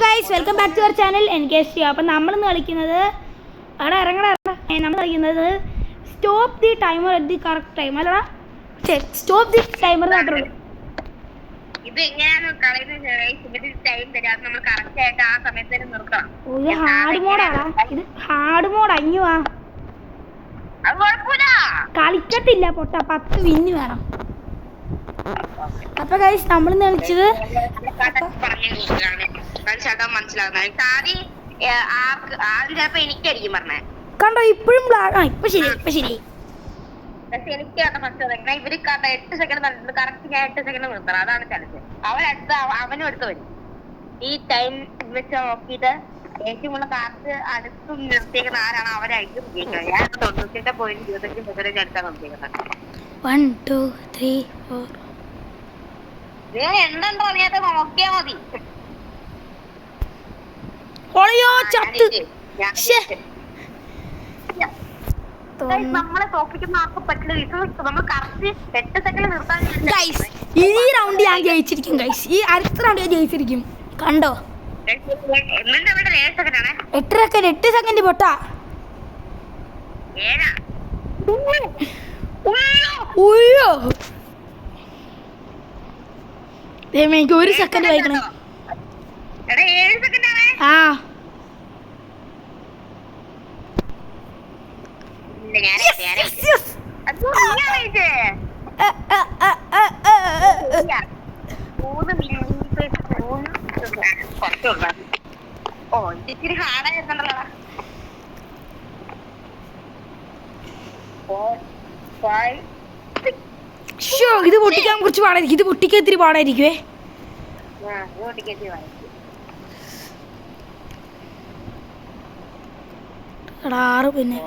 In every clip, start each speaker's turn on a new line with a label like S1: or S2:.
S1: Guys welcome back to our channel NKST. അപ്പം നമ്മളിന്ന് കളിക്കുന്നത് നമ്മൾ കളിക്കുന്നത് stop the timer at the correct time അല്ലടാ. സ്റ്റോപ്പ് ദി ടൈമർ മാത്രമേ ഉള്ളൂ.
S2: ഇത് എങ്ങനെയാണ് കളയുന്നത്? ടൈം തരാം, നമ്മൾ കറക്റ്റ് ആയിട്ട് ആ സമയത്ത് തന്നെ നിർത്തണം.
S1: ഇത് ഹാർഡ് മോഡാടാ, ഇത് ഹാർഡ് മോഡ്. അഞ്ഞുവാ
S2: അത് കുഴപ്പമില്ല,
S1: കളിക്കത്തില്ല പൊട്ട. 10 വിന്ന് വേണം. അപ്പൊ ഗൈസ് നമ്മളിന്ന് കളിച്ചത്
S2: ആദ്യം എനിക്കായിരിക്കും പറഞ്ഞേ.
S1: കണ്ടോ ഇപ്പോഴും ഇപ്പൊ ശരി
S2: പക്ഷെ എനിക്ക് ഇവര് 8 സെക്കൻഡ് കറക്റ്റ് ഞാൻ 8 സെക്കൻഡ് നിർത്തണം. അതാണ് ചലഞ്ച്. അവനും അടുത്ത് വരും. ഈ ടൈം വെച്ച് നോക്കിയിട്ട് ഏറ്റവും കൂടുതൽ കാർഡ് അടുത്ത് നിർത്തിയേക്കുന്ന ആരാണ് അവരായിരിക്കും വിജയിക്കുന്നത്. ഞാൻ 98.25% അടുത്താണ് നിർത്തിയേക്കുന്നത്.
S1: 1 2 3 4
S2: നിങ്ങൾ എന്തെന്ന് അറിയാത്ത നോക്കിയാ മതി. നമ്മളെ തോപ്പിക്കുന്ന ആർക്കും പറ്റില്ല. നമ്മൾ കറക്റ്റ് 8 സെക്കൻഡ് നിർത്താൻ.
S1: ഈ റൗണ്ട് ഞാൻ ജയിച്ചിരിക്കും ഗൈസ്. ഈ അടുത്ത റൗണ്ട് ഞാൻ ജയിച്ചിരിക്കും. കണ്ടോ 8 സെക്കൻഡ് പൊട്ടാ. എനിക്ക് 1 സെക്കൻഡ് വായിക്കണം. ആ
S2: ഇച്ചിരി ഹാർഡായിരുന്നല്ലോ.
S1: ഇത് പൊട്ടിക്കാൻ കുറച്ച് പാടായിരിക്കും. ഇത് പൊട്ടിക്കാൻ ഇത്തിരി പാടായിരിക്കുവേ. പിന്നെ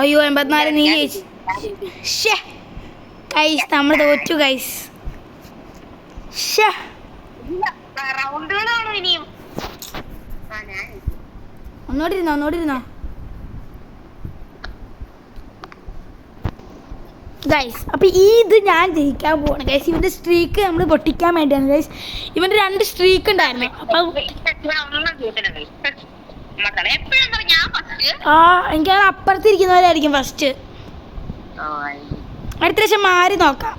S1: അയ്യോ 84 നീ ജയിച്ചു. ഗൈസ് നമ്മൾ തോറ്റു ഗൈസ്. ഒന്നോടിരുന്നോ ഗൈസ്. അപ്പൊ ഇത് ഞാൻ ജയിക്കാൻ പോവാണ് ഗൈസ്. ഇവന്റെ സ്ട്രീക്ക് നമ്മൾ പൊട്ടിക്കാൻ വേണ്ടിയാണ് ഗൈസ്. ഇവന്റെ 2 സ്ട്രീക്ക് ഉണ്ടായിരുന്നു. അപ്പൊ എനിക്ക് അപ്പുറത്തിരിക്കുന്നവരായിരിക്കും ഫസ്റ്റ്. അടുത്ത പ്രാവശ്യം മാറി നോക്കാം.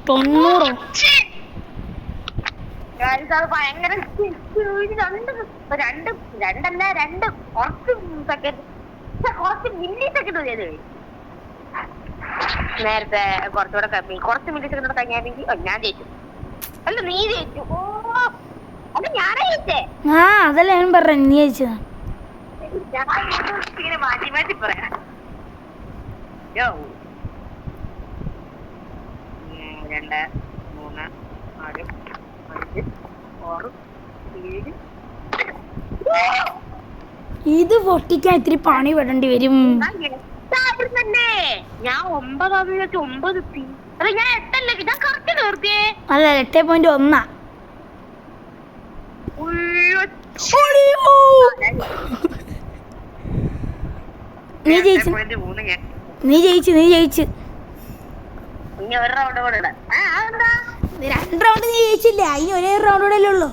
S1: 90
S2: ഭയങ്കര 2 കുറച്ച് മില്ലി സെക്കൻഡ് ചെയ്ത് നേരത്തെ കുറച്ചുകൂടെ കുറച്ച് മില്ലി സെക്കൻഡ് കഴിഞ്ഞാണെങ്കിൽ ഞാൻ ജയിച്ചു. അല്ല നീ ജയിച്ചു. അല്ല ഞാനാ ജയിച്ചേ.
S1: അതല്ല ഞാൻ പറഞ്ഞു നീ ജയിച്ചതാ.
S2: ഇങ്ങനെ മാറ്റി പറയാം. 2 3 4 5 6 7.
S1: ഇത് പൊട്ടിക്കാൻ ഇത്തിരി പണി പെടേണ്ടി വരും.
S2: ഞാൻ 9 എത്തി. അല്ല ഞാൻ 8 ഞാൻ കറക്റ്റ് നിർത്തിയേ.
S1: അല്ല 8.1. നീ ജയിച്ചു. ഇനി 1 റൗണ്ട് കൂടെ 2 റൗണ്ട് നീ ജയിച്ചില്ല. ഇനി 1 റൗണ്ട് കൂടെ അല്ലേ ഉള്ളൂ.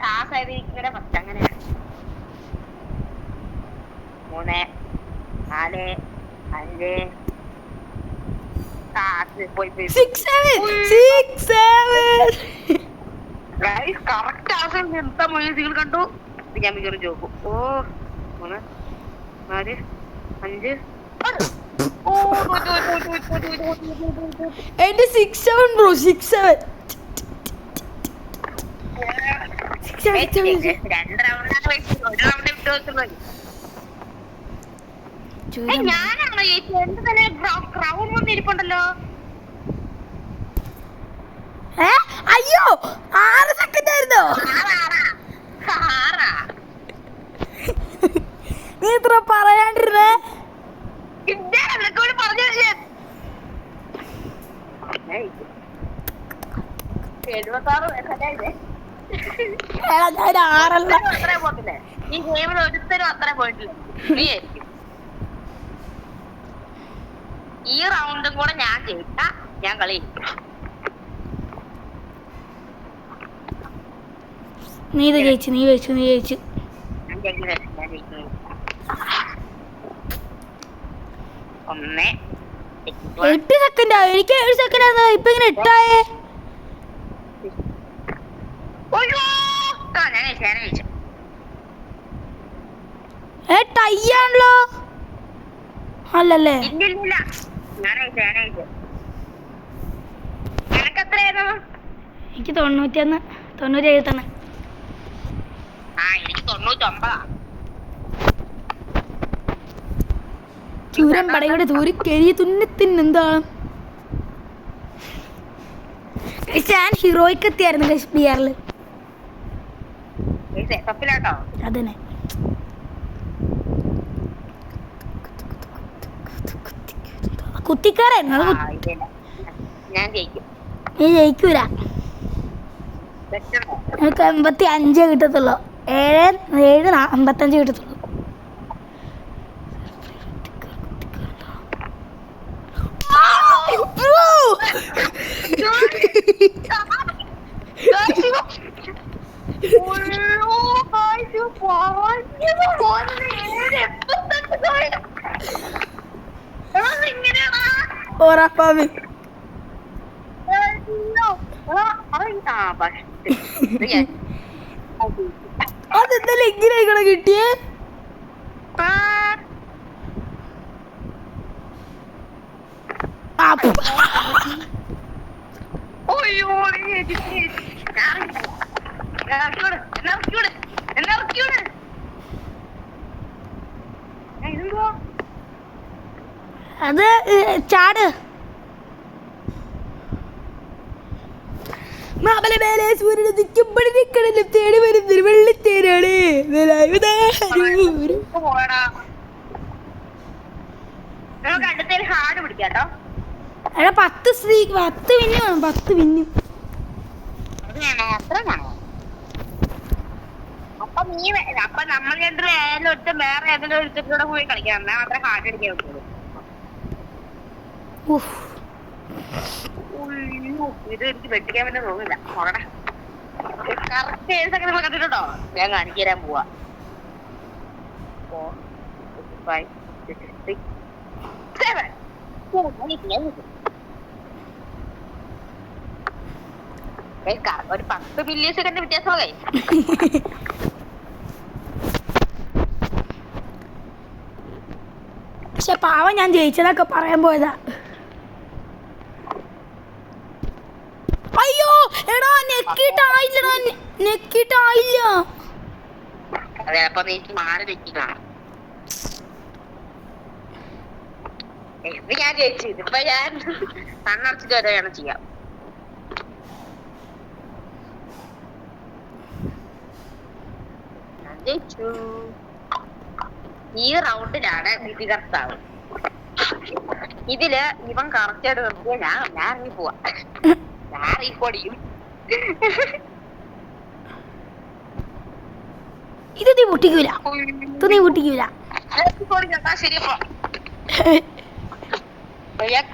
S2: ആ സൈഡിൽ ഫസ്റ്റ് അങ്ങനെയാണ്. 3 4 5 കറക്റ്റ് ആവശ്യം നിർത്താൻ നിങ്ങൾ കണ്ടു. ഞാൻ മികറി ചോക്കും. 3 4 5
S1: എന്റെ 6-7 ബ്രോ. 6-7
S2: ഞാനാണോ ചേച്ചി? എന്റെ തന്നെ ക്രൗൺ വന്നിരിപ്പുണ്ടല്ലോ.
S1: അയ്യോ 6 സെക്കൻഡ് ആയിരുന്നോ? നീ ഇത്ര പറയാണ്ടിരുന്നേ.
S2: പറഞ്ഞു 76 വയസ്സല്ലേ
S1: എടാ ഞാൻ ആറല്ല.
S2: അത്രേ പോകത്തില്ലേ ഈ ഗെയിമിൽ ഒരുത്തരും അത്രേ പോയിട്ടില്ല നീ ആയിരിക്കും ഈ റൗണ്ടും കൂടെ ഞാൻ ജയിച്ച ഞാൻ കളി
S1: നീ ഇത് ജയിച്ചു, നീ ജയിച്ചു, നീ ജയിച്ചു.
S2: ഞാൻ ജയിക്കുന്നത് ഒന്ന്
S1: 8 സെക്കൻഡാ. എനിക്ക് 7 സെക്കൻഡ് ആയിരുന്നു. ഇപ്പൊ ഇങ്ങനെ 8 ആയേ.
S2: ഞാൻ ജയിച്ചു
S1: ടൈ ആണല്ലോ. അല്ലല്ലേ?
S2: ഇല്ലില്ല ഞാൻ ജയിച്ചു നിനക്ക് എത്രയായിരുന്നു
S1: എനിക്ക് 91, 97 തന്നെ.
S2: എനിക്ക് 99.
S1: ചൂരൻ പടയുടെ തൂരി കരിയ തുന്നത്തിനെന്താണ്. ഞാൻ ഹീറോയ്ക്ക് എത്തിയായിരുന്നു ബിആറില്. അതന്നെ. കുത്തിക്കാരായിരുന്നു.
S2: ഞാൻ ജയിക്കും.
S1: നീ ജയിക്കൂല. നിനക്ക് 85 കിട്ടത്തുള്ളൂ. 55 കിട്ടത്തുള്ളൂ. അതെന്തായാലും എങ്ങനെയായിക്കോളെ കിട്ടിയേ. അത് ചാട്. മാമലമേലെ സൂര്യന് നിൽക്കുമ്പോഴും തേടി വരുന്നൊരു വെള്ളിത്തേരാണ്. എടാ 10 സ്ത്രീക്ക് 10 വിന്നു വേണം. 10 വിന്നു.
S2: അപ്പൊ നീ അപ്പൊ നമ്മൾ രണ്ടു ഏതെങ്കിലും ഒരുത്തും വേറെ ഏതെങ്കിലും ഒരുത്തൂടെ പോയി കളിക്കാം. അത്ര ഹാർഡ് അടിക്കാൻ പറ്റുള്ളൂ. ഇത് എനിക്ക് വെട്ടിക്കാൻ പറ്റുന്ന തോന്നില്ല. നോക്കട്ടെ കറക്റ്റ് 7 സെക്കൻഡ് കണ്ടിട്ടുണ്ടോ? ഞാൻ കാണിച്ചു തരാൻ പോവാ. 4 5 6 7 ഒരു 10 മില്യൺ സെക്കൻഡ് വ്യത്യാസമല്ലേ?
S1: പക്ഷെ പാവം ഞാൻ ജയിച്ചതൊക്കെ പറയാൻ പോയതാ. അയ്യോ എടാ നെക്കിട്ടായില്ലടാ, നെക്കിട്ടായില്ല.
S2: അതെ അപ്പൊ നീ മാറി വെക്കണം. ഞാൻ ജയിച്ചു. ഇതിപ്പോ ഞാൻ കണ്ണടച്ചിട്ട് വരെയാണ് ചെയ്യാം. ഞാൻ ജയിച്ചു. ഈ റൗണ്ടിലാണ് വിധികർത്താവ്. ഇതില് ഇവൻ കറക്റ്റായിട്ട് നിർത്തിയ ഞാൻ ഇറങ്ങി പോവാ. ഞാൻ റീക്കോർഡിയും
S1: ഇത് നീ പൊട്ടിക്കൂല. ഇത് നീ പൊട്ടിക്കൂല.
S2: ശരിയപ്പോ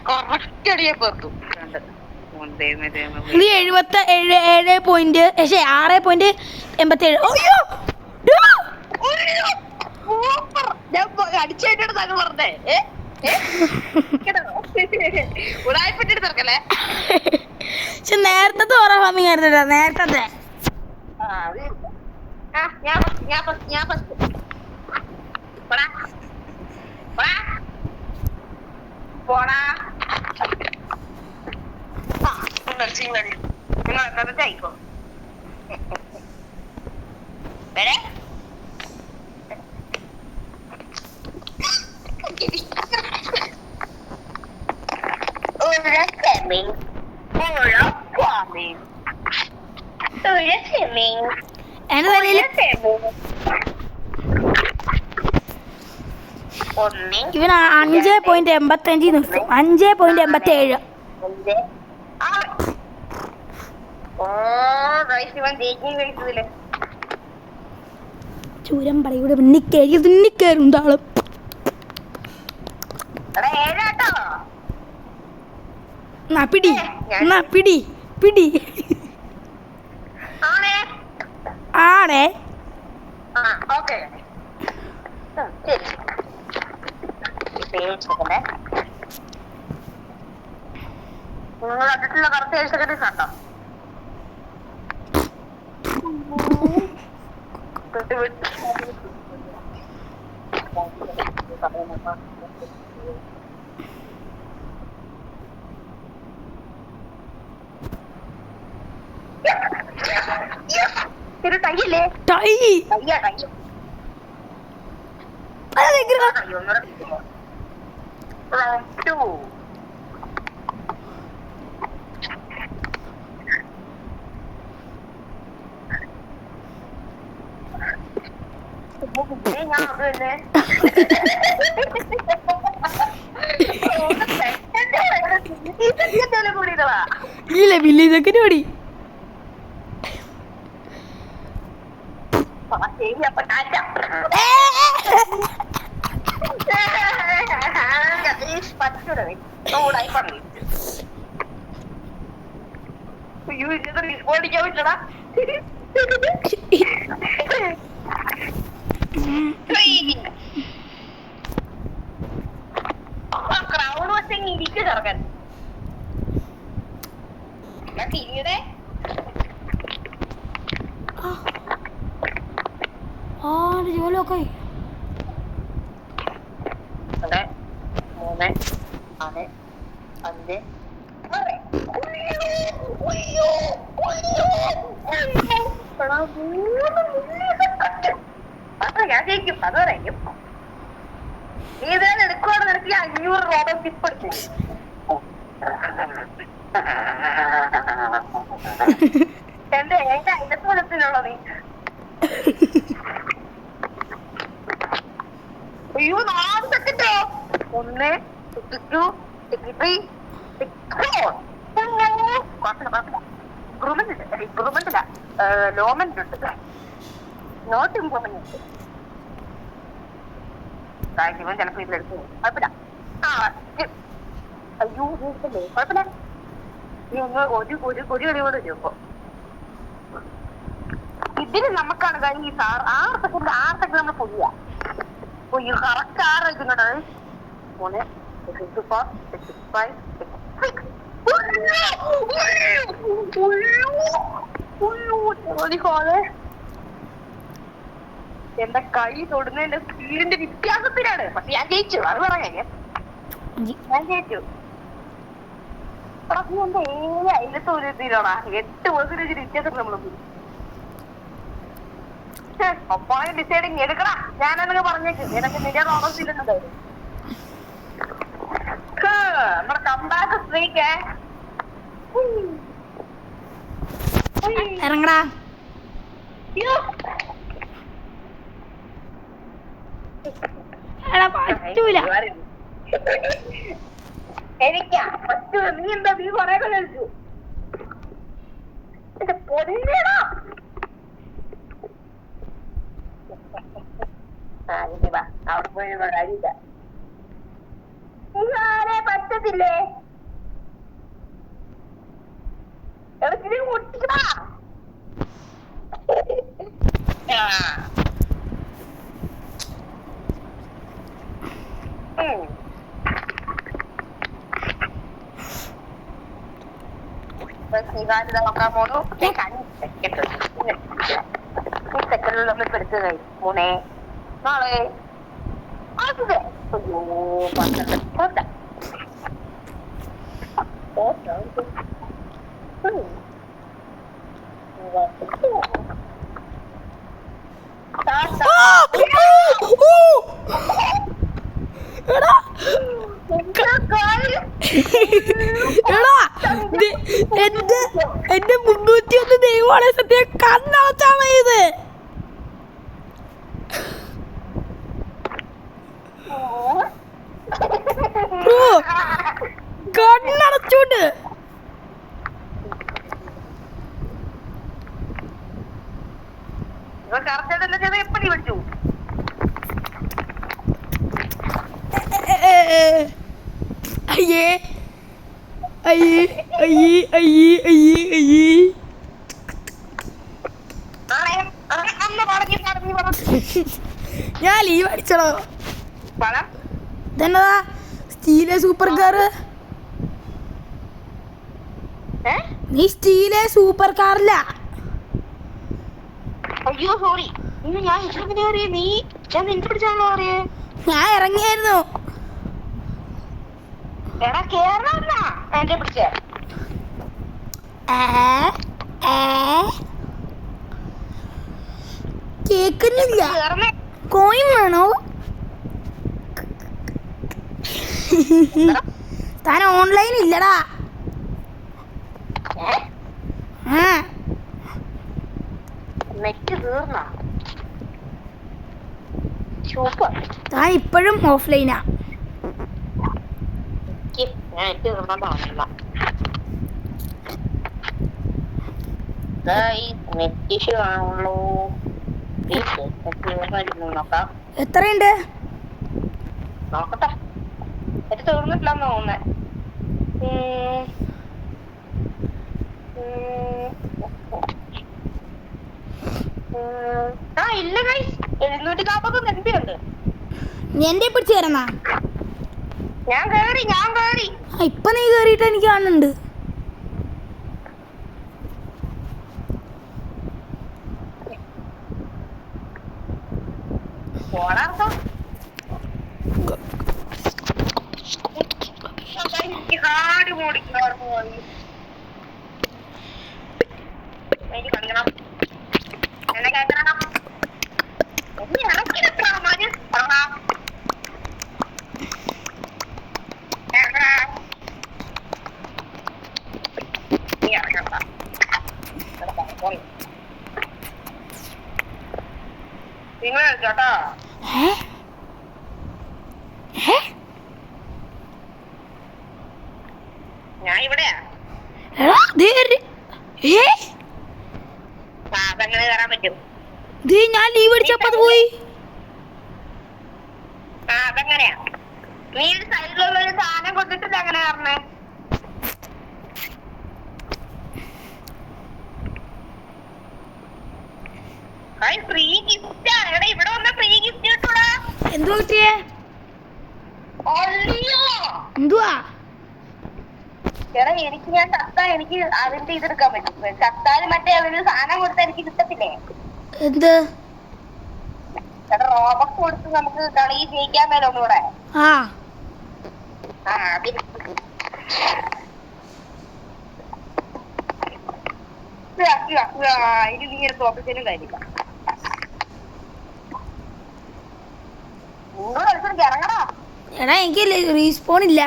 S2: കറക്റ്റടിയെ പെർത്തു.
S1: നീ 6.87.
S2: അടിച്ചേട്ടാ പറഞ്ഞേ ഉടായിപ്പിട്ടെടുത്തല്ലേ.
S1: പക്ഷെ നേരത്തെ ഓറ ഫാമിങ് ആയിരുന്നില്ല. നേരത്തെ
S2: ഞാൻ ഫസ്റ്റ് പോടാ. നിങ്ങൾ ജയിക്കോ വരെ
S1: എന്റെ തലയിൽ ഇവൻ 5.85 നിർത്തും. 5.87.
S2: ഓ ഗൈസ് ഇവൻ ജയിക്കുകയും കഴിച്ചതില്ലേ.
S1: ചൂരം പടയുടെ തുന്നിക്കയറും താളം.
S2: എടാ ഏഴാട്ടോ.
S1: പിടി പിടി പിടി
S2: ആണേ
S1: ആണേ.
S2: ആ ഓക്കെ ശരി. നിങ്ങൾ കണ്ടിട്ടുള്ള കറുത്ത 7 സെക്കൻഡ് കണ്ടോ? ഒരു ടൈയല്ലേ?
S1: Tie
S2: ടൈയാ tie. ഞാൻ അത് തന്നെ കൂടിയതാ.
S1: ഇല്ല ബില്ലി സെക്കൻഡ് ഓടി.
S2: ശരി അപ്പൊ ടാറ്റ. ഓടിക്കാൻ പറ്റടാ. ക്രൗഡ് വച്ചെങ്കിൽ ഇരിക്കും ചെറുക്കൻ. ഞാൻ തിരിയുടെ
S1: ജോലൊക്കെ
S2: 3, 4, 5, 6. ഞാൻ ജയിക്കും അത് പറയും. നീ ഇതേന്ന് എടുക്കുവാണ് നിനക്ക് 500 രൂപ ടിപ്പ് എടുത്തു. എന്റെ അതിനകത്ത് വെള്ളത്തിലുള്ള നീ. അയ്യോ 4 സെക്കൻഡോ. 1, 2, 3, 4. ഇമ്പ്രൂവ്മെന്റ് ഇല്ല, ലോമെന്റ് ഉണ്ട്, നോട്ട് ഇമ്പ്രൂവ്മെന്റ് ഉണ്ട്. ഇവൻ ചിലപ്പോ ഇതിലെടുത്ത് കുഴപ്പമില്ല. അയ്യോ കുഴപ്പമില്ല. നീ ഒന്ന് ഒരു കളിയോട് വരും. ഇപ്പൊ ഇതിന് നമുക്കാണ് ഈ 6 സെക്കൻഡ് നമ്മൾ പൊയ്യ കറക്റ്റ് 6 വെക്കുന്നുണ്ട്. 3, 4, 5, 6. എന്റെ കൈ തൊടുന്നതിന്റെ സ്പീഡിന്റെ വ്യത്യാസത്തിലാണ്. പക്ഷെ ഞാൻ ജയിച്ചു, അത് പറയാ. ഞാൻ ജയിച്ചു. എന്റെ അതിലത്തെ ഒരു ഇതിലാണോ 8% വ്യത്യാസം നമ്മൾ ഒപ്പാണ് ഡിസൈഡിങ് എടുക്കണ. ഞാനതൊക്കെ പറഞ്ഞേക്ക് നിനക്ക് നിന്റെ ഓർമ്മയില്ലെന്നുണ്ടായിരുന്നു. നമ്മുടെ കമ്പാക്ക് സ്ട്രീക്ക്
S1: ഇറങ്ങടാ. പറ്റൂല
S2: എനിക്കാ പറ്റൂല. നീ എന്താ നീ കൊറേ കളിച്ചു പൊന്നടാ. അവിടെ പോയി കാര്യമില്ല. ആരെ പറ്റത്തില്ലേ എവിടെ മുട്ടിക്കടാ. നോക്കാൻ പോണു. സെക്കൻഡിൽ നമ്മൾ ഇപ്പൊ എടുത്ത് കഴിയും. 3, 4, 5. അയ്യോ 12.
S1: എന്റെ 301 ദൈവമാണ് സത്യം. കണ്ണടച്ചാണ് ഇത്. കണ്ണടച്ചോണ്ട്
S2: കറക്റ്റ് ചെയ്ത് എപ്പടി പഠിച്ചു
S1: അയ്യേ അയ്യേ അയ്യേ അയ്യേ അയ്യേ അയ്യേ ഞാൻ ലീവ് അടിച്ചടോ ഇതെന്നതാ സ്റ്റീലെ സൂപ്പർ കാർ നീ സ്റ്റീലെ സൂപ്പർ കാറില്ല
S2: അയ്യോ സോറി ഞാൻ നീ ഞാൻ നിന്റെ പിടിച്ചാണല്ലോ അറിയേ
S1: ഞാൻ ഇറങ്ങിയായിരുന്നു
S2: എടാ കേരള എന്റെ പിടിച്ച
S1: കേക്കുന്നില്ല കോയിൻ വേണോ താൻ ഓൺലൈൻ ഇല്ലടാ
S2: നെറ്റ് തീർന്ന സൂപ്പർ
S1: താൻ ഇപ്പോഴും ഓഫ്ലൈനാ
S2: ഞാൻ നെറ്റ് തീർന്നതാണല്ല നെറ്റ് ഇഷ്യൂ ആണല്ലോ നോക്കാം
S1: എത്രയുണ്ട്
S2: നോക്കട്ടെ നെറ്റ് തീർന്നിട്ടില്ലെന്ന് തോന്നുന്നേ ആ ഇല്ല ഗൈസ് 740 MB ഉണ്ട്
S1: എന്റെ പിടിച്ച് തരുന്നാ
S2: ഞാൻ കേറി
S1: ഇപ്പൊ നീ കേറിയിട്ട് എനിക്ക് കാണുന്നുണ്ട്
S2: ചേട്ടാ ഞാൻ ഇവിടെയാ അതങ്ങനെ കയറാൻ പറ്റും
S1: ഞാൻ ലീവ് അടിച്ചപ്പോ അത് പോയി
S2: അതെങ്ങനെയാ നീ ഒരു സൈഡിലുള്ള ഒരു സാധനം കൊണ്ടിട്ടില്ല അങ്ങനെ കയറണേ ഫ്രീ ഗിഫ്റ്റ് ആണ് ഇവിടെ വന്ന ഫ്രീ ഗിഫ്റ്റ് കിട്ടൂടാ
S1: എന്തുവാ കിട്ടിയേ എന്തുവാ
S2: എടാ എനിക്ക് ഞാൻ ചത്താ എനിക്ക് അതിന്റെ ഇതെടുക്കാൻ പറ്റും ചത്താലും മറ്റേ ഒരു സാധനം കൊടുത്താൽ എനിക്ക് കിട്ടത്തില്ലേ
S1: എന്ത്
S2: എടാ റോബക്സ് കൊടുത്ത് നമുക്ക് കളി ജയിക്കാൻ മേലെ ഒന്നുകൂടെ ഇനി നീ എടുത്ത് ഓഫീസിലും കഴിക്കാം ഇറങ്ങടാ
S1: എടാ എനിക്ക് റീസ്പോൺ ഇല്ല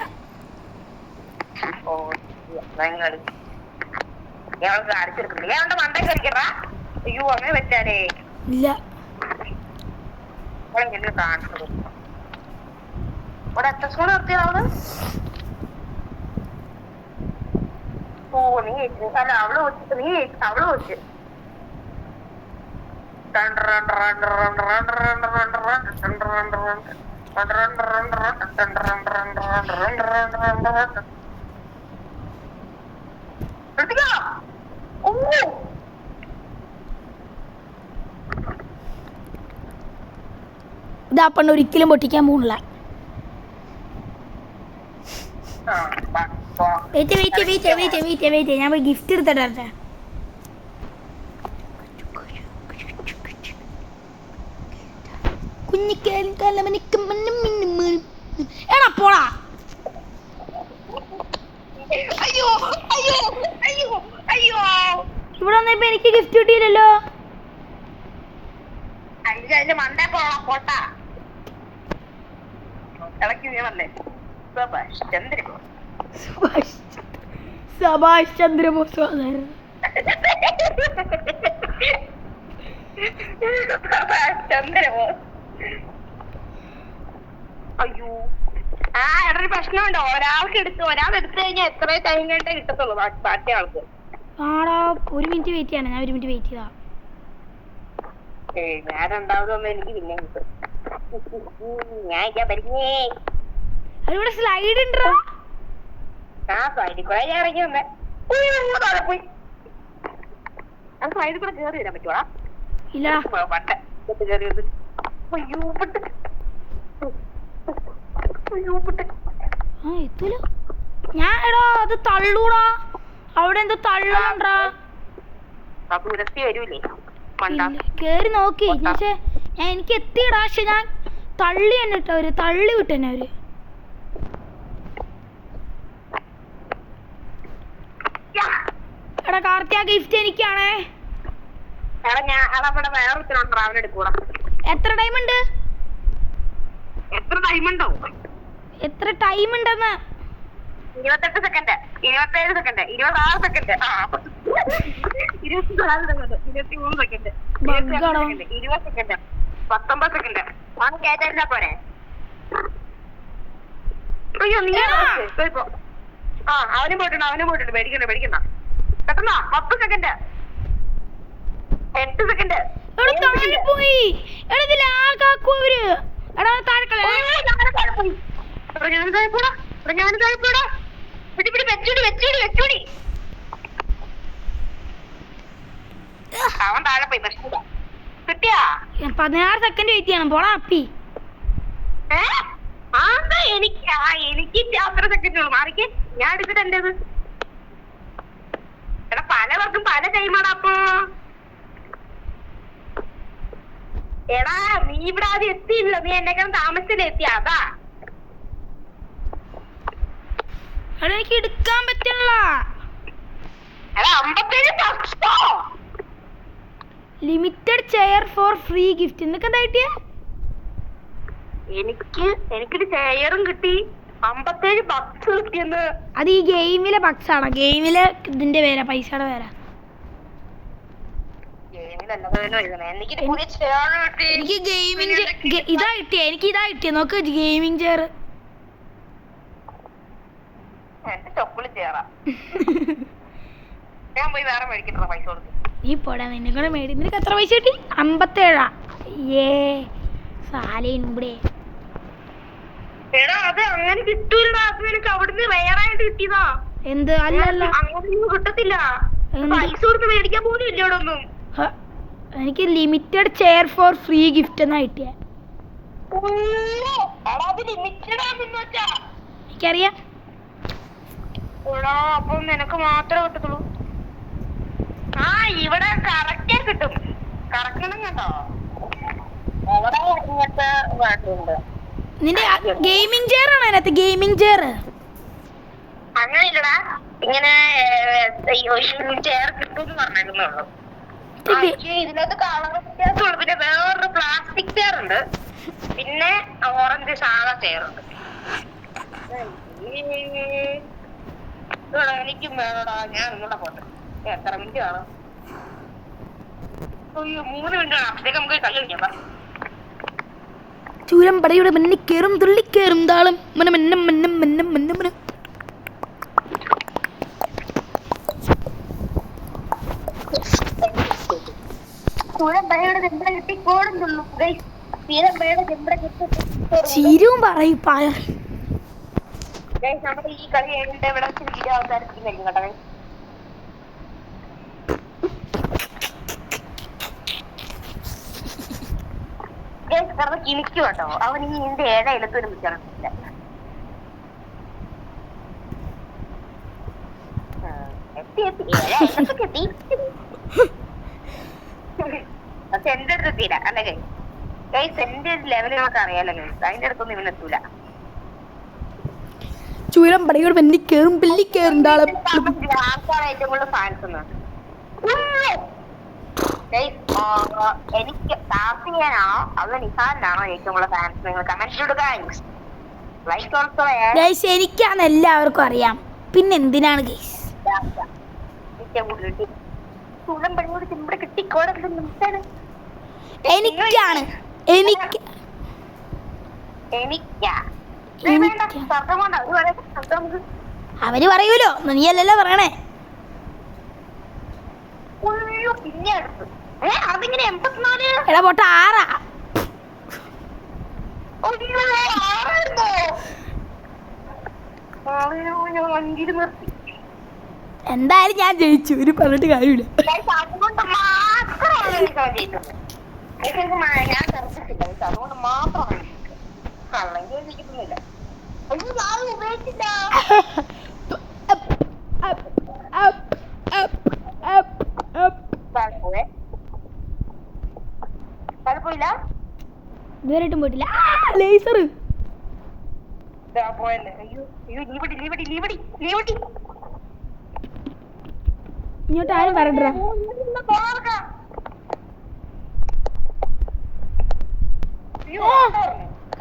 S2: ഞങ്ങൾക്ക് അടിച്ചെടുക്കില്ല ഞങ്ങളുടെ മണ്ടേ കരിക്കടാ അയ്യോ അങ്ങനെ വെച്ചാലേ
S1: ഇല്ല
S2: കാണിച്ചത് ഇവിടെ എത്ര സ്കൂൾ നിർത്തിയാവത് ഓ നീ അല്ല അവള് വെച്ചിട്ട് നീ അവള് വെച്ച്
S1: ഇതാ പെണ്ണ് ഒരിക്കലും പൊട്ടിക്കാൻ പോണില്ല വെയിറ്റ് ഞാൻ പോയി ഗിഫ്റ്റ് എടുത്തിട്ടെ എടാ പോടാ
S2: അയ്യോ അയ്യോ അയ്യോ അയ്യോ
S1: ഇവിടെ വന്നപ്പോ എനിക്ക് ഗിഫ്റ്റ് കിട്ടിയില്ലല്ലോ
S2: അതിന്റെ മണ്ടേ പോടാ പോട്ടാ ഇളക്കി വീണല്ലേ
S1: സുഭാഷ് ചന്ദ്രബോസ്
S2: അയ്യോ ആ എടൊരു പ്രശ്നമുണ്ടോ ഒരാൾക്ക് എടുത്തു കഴിഞ്ഞാൽ എത്ര ടൈം കഴിഞ്ഞേ കിട്ടത്തുള്ളൂ ബാക്കി ആൾക്ക്
S1: ആടാ ഒരു മിനിറ്റ് വെയിറ്റ് ചെയ്യണം ഞാൻ ഒരു മിനിറ്റ് വെയിറ്റ് ചെയ്താ
S2: ഞാൻ രണ്ടാമതൊന്നും എനിക്ക് പിന്നെ കിട്ടും. ഞാൻ ഇരിക്കാൻ പഠിക്കേ.
S1: അതിവിടെ സ്ലൈഡ് ഉണ്ടോ?
S2: ആ സൈഡിൽ കൂടെ ഞാൻ ഇറങ്ങി വന്നേ. പോയി ആ സൈഡിൽ കൂടെ കയറി വരാൻ പറ്റുവാ?
S1: ഇല്ല.
S2: പട്ടെ കയറിയത്. അയ്യോ പെട്ട്. അയ്യോ പെട്ട്.
S1: ആ എത്തൂല. ഞാൻ എടാ അത് തള്ളൂടാ. അവിടെ എന്തോ തള്ളുണ്ടാ.
S2: അത് ഉരത്തി വരൂലേ?
S1: കേറി നോക്കി. പക്ഷെ ഞാൻ എനിക്ക് എത്തിയിടാ. പക്ഷെ ഞാൻ തള്ളി തന്നെ ഇട്ടവര് തള്ളി വിട്ടെന്നെ അവര്. എടാ കാർത്തിക ഗിഫ്റ്റ് എനിക്കാണേ. എത്ര ടൈം ഉണ്ട്? എത്ര ടൈം ഉണ്ടെന്ന്?
S2: 28 second, 27 second, 26 second, 24 second, 23 second, 20 second, 19 second. അവന് കേറ്റാ പോരെ? അയ്യോ നീ അവനും പോയിട്ടുണ്ട്. പേടിക്കണ്ട. പെട്ടെന്നാ 10 സെക്കൻഡ്, 8 സെക്കൻഡ്.
S1: പോയി. എടാ ഇതിൽ ആകാക്കൂ അവര്. എടാ താഴെ
S2: അവൻ താഴെ പോയി. പ്രശ്നമില്ല. കിട്ടിയാ
S1: 16 സെക്കൻഡ് വെയിറ്റ് ചെയ്യണം. പോടാ അപ്പി.
S2: എനിക്ക് അത്ര സെക്കൻഡ് ഉള്ളു. മാറിക്ക്. ഞാൻ എടുത്തിട്ട് എന്റേത്. എടാ പലവർക്കും പല ടൈമാടാ. അപ്പൊ എടാ നീ ഇവിടെ ആദ്യം എത്തിയില്ല. നീ എന്നെക്കാളും താമസിച്ചില്ല എത്തിയ. അതാ
S1: എനിക്ക് എടുക്കാൻ പറ്റില്ല.
S2: എടാ 57
S1: limited chair four free gift. നിനക്ക് എന്താ കിട്ടിയ?
S2: എനിക്കൊരു ചെയറും കിട്ടി. 57 ബക്സ് കിട്ടിയെന്ന്.
S1: അത് ഈ ഗെയിമിലെ ബക്സ് ആണ്. ഗെയിമിലെ ഇതിന്റെ പേരാ, പൈസയുടെ പേരാ. എനിക്ക് ഗെയിമിംഗ് ഇതാ കിട്ടിയ. എനിക്ക് ഇതാ കിട്ടിയ. നോക്ക് ഗെയിമിംഗ് ചെയർ.
S2: ഞാൻ പോയി വേറെ മേടിക്കട്ടെ പൈസ കൊടുത്ത്.
S1: നീ പോടാ. നിന്നെ കൂടെ മേടി. നിനക്ക് എത്ര പൈസ കിട്ടി? 57. സാലയുടെ
S2: എടാ അത് അങ്ങനെ കിട്ടൂലടാ. അത് നിനക്ക് അവിടുന്ന് വേറായിട്ട് കിട്ടിയതാ.
S1: എന്ത്? അല്ലല്ല
S2: അങ്ങനെ കിട്ടത്തില്ല. പൈസ കൊടുത്ത് മേടിക്കാൻ പോലും ഇല്ല ഇവിടെ ഒന്നും.
S1: എനിക്ക് limited chair four free gift എന്നാ കിട്ടിയ. എനിക്കറിയാം.
S2: അപ്പൊ നിനക്ക് മാത്രമേ കിട്ടത്തുള്ളൂ. ആ ഇവിടെ കറക്റ്റ് കിട്ടും. കറക്കണം കേട്ടോ. അവിടെ ഇങ്ങനത്തെ വേണ്ടുണ്ട്.
S1: നിന്റെ ഗെയിമിംഗ് ചെയർ ആണോ അതിനകത്ത്? ഗെയിമിംഗ് ചെയർ
S2: അങ്ങനെ ഇല്ലടാ. ഇങ്ങനെ ചെയർ കിട്ടും പറഞ്ഞിരുന്നുള്ളൂ. ഇതിനകത്ത് കളർ വ്യത്യാസമുള്ളൂ. പിന്നെ വേറൊരു പ്ലാസ്റ്റിക് ചെയർ ഉണ്ട്. പിന്നെ ഓറഞ്ച് സാധാ ചെയർ ഉണ്ട്. എനിക്കും വേണോടാ. ഞാൻ നിങ്ങളുടെ പോട്ടെ. എത്ര മിനിറ്റ് കാണും? 3 മിനിറ്റ് കാണാം. അപ്പോഴത്തേക്ക് നമുക്ക് കളി കളിക്കാം.
S1: ചൂരം പടയുടെ മണ്ണിക്കേറും തുള്ളിക്കേറും താളം മനം. ചിരിയും പറയും.
S2: നമ്മുടെ ഈ കളി കഴിഞ്ഞിട്ട് ഇവിടെ വെച്ച് വീഡിയോ അവസാനിപ്പിക്കും കേട്ടോ. കിണിക്കും കേട്ടോ. അവൻ ഈ നിന്റെ ഏഴയിലത്തൊരു മിച്ചറില്ല. പക്ഷെ എന്റെ അടുത്ത് എത്തിയില്ല. അല്ലേ ഗൈസ്? എന്റെ ഒരു ലെവൽ നമുക്ക് അറിയാലോ ഗൈസ്. അതിന്റെ അടുത്തൊന്നും ഇവനെത്തൂല.
S1: ചൂരം പടയോട് മണ്ണിക്കേറും പിള്ളിക്കേറും താളം.
S2: ആർക്കാണ് ഏറ്റവും കൂടുതൽ ഫാൻസ്? എനിക്ക് താസിയാണോ അതോ നിസാനാണോ ഏറ്റവും കൂടുതൽ ഫാൻസ്? നിങ്ങൾ കമന്റ് ഇടുക. Like also.
S1: ഗൈസ് എനിക്കാണ് എല്ലാവർക്കും അറിയാം. പിന്നെ എന്തിനാണ് ഗൈസ്? എനിക്കാണ്. അവര് പറയൂലോ. നീയല്ലല്ലോ പറയണേ.
S2: പിന്നെ അടുത്ത് അതിങ്ങനെ 84.
S1: എടാ പൊട്ട 6.
S2: അയ്യോ, 6 ആയിരുന്നോ? ഞാൻ 5 നിർത്തി.
S1: എന്തായാലും ഞാൻ ജയിച്ചു, ഒരു പറഞ്ഞിട്ട് കാര്യമില്ല.
S2: അതുകൊണ്ട് മാത്രമാണ് എനിക്ക് അവൻ ജയിച്ചത്. ഞാൻ തെറിച്ചിട്ടില്ല, അതുകൊണ്ട് മാത്രമാണ് അല്ലെങ്കിൽ ജയിക്കുന്നില്ല. അയ്യോ, ഞാൻ ഉപയോഗിച്ചില്ല. കുഴപ്പമില്ല,
S1: ഇതുവരെയായിട്ടും പോയിട്ടില്ല. ലേസർ
S2: പോയല്ലേ. അയ്യോ അയ്യോ, ലീവടി.
S1: ഇങ്ങോട്ട് ആരും വരണ്ട.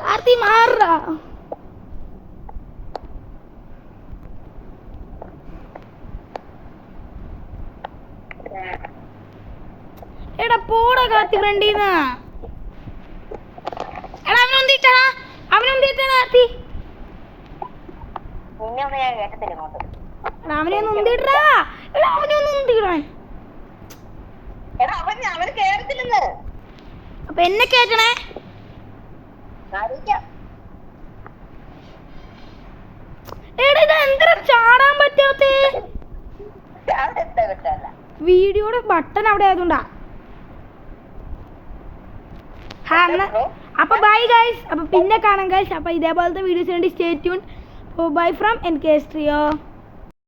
S1: കാർത്തി മാറാ. എടാ പോടാ കാർത്തി ഫ്രണ്ടീന്ന്. എടാ അവനൊന്തിട്ടാ കാർത്തി.
S2: നിന്നെ ഞാൻ കേട്ടത്തില്ല ഇങ്ങോട്ട്.
S1: എടാ അവനെയൊന്നും ഉന്തിടാ. എടാ അവനൊന്നും ഉന്തിടാൻ.
S2: എടാ അവന് കേറത്തില്ലെന്ന്.
S1: അപ്പൊ എന്നെ കേറ്റണേ. എടാ ഇത് എന്താ ചാടാൻ പറ്റാത്തേ? വീഡിയോയുടെ ബട്ടൺ അവിടെ ആയതുകൊണ്ടാ. അപ്പൊ ബൈ ഗൈസ്. അപ്പൊ പിന്നെ കാണാം ഗൈസ്. അപ്പൊ ഇതേപോലത്തെ വീഡിയോസ് വേണ്ടി stay tune. Bye from NK Studio.